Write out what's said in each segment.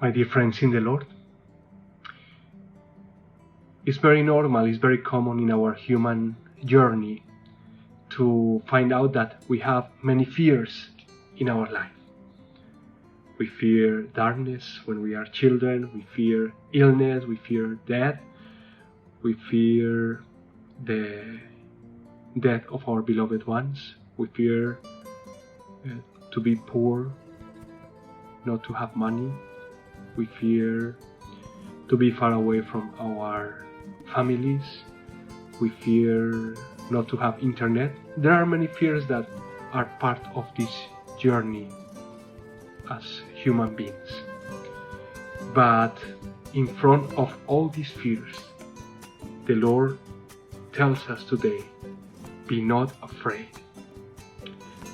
My dear friends in the Lord, it's very normal, it's very common in our human journey to find out that we have many fears in our life. We fear darkness when we are children, we fear illness, we fear death, we fear the death of our beloved ones, we fear to be poor, not to have money, we fear to be far away from our families, we fear not to have internet. There are many fears that are part of this journey as human beings. But in front of all these fears, the Lord tells us today, be not afraid.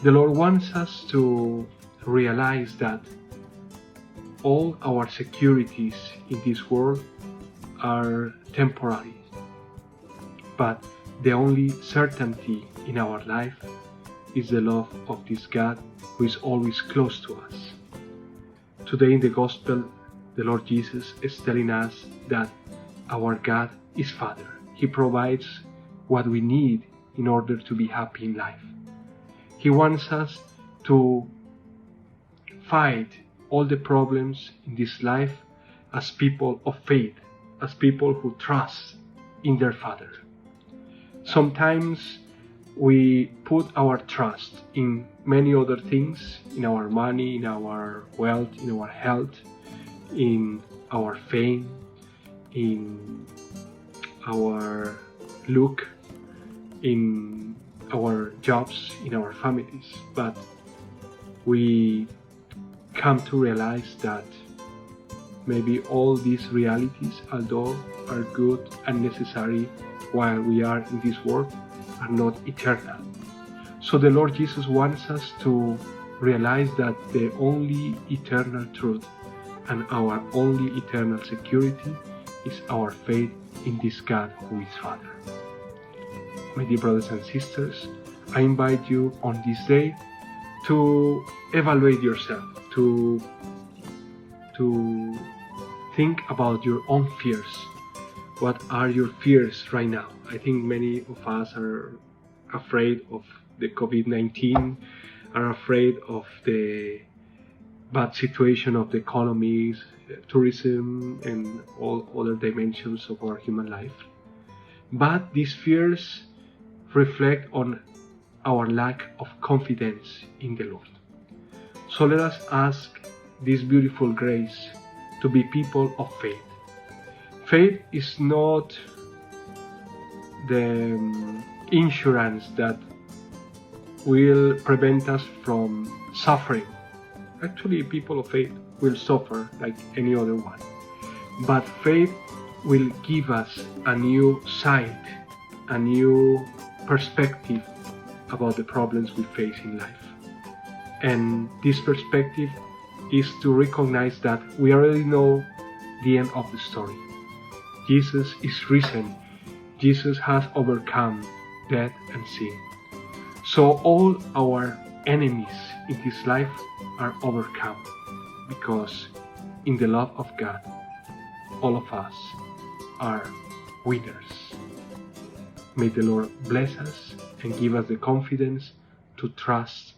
The Lord wants us to realize that all our securities in this world are temporary, but the only certainty in our life is the love of this God who is always close to us. Today in the Gospel, the Lord Jesus is telling us that our God is Father. He provides what we need in order to be happy in life. He wants us to fight all the problems in this life as people of faith, as people who trust in their Father. Sometimes we put our trust in many other things, in our money, in our wealth, in our health, in our fame, in our look, in our jobs, in our families. But we come to realize that maybe all these realities, although are good and necessary while we are in this world, are not eternal. So the Lord Jesus wants us to realize that the only eternal truth and our only eternal security is our faith in this God who is Father. My dear brothers and sisters, I invite you on this day to evaluate yourself, to think about your own fears. What are your fears right now? I think many of us are afraid of the COVID-19, are afraid of the bad situation of the economies, tourism, and all other dimensions of our human life. But these fears reflect on our lack of confidence in the Lord. So let us ask this beautiful grace to be people of faith. Faith is not the insurance that will prevent us from suffering. Actually, people of faith will suffer like any other one. But faith will give us a new sight, a new perspective about the problems we face in life. And this perspective is to recognize that we already know the end of the story. Jesus is risen. Jesus has overcome death and sin. So all our enemies in this life are overcome because in the love of God, all of us are winners. May the Lord bless us and give us the confidence to trust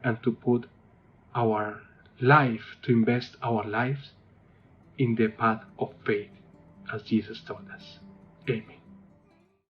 and to put our life, to invest our lives in the path of faith as Jesus taught us. Amen.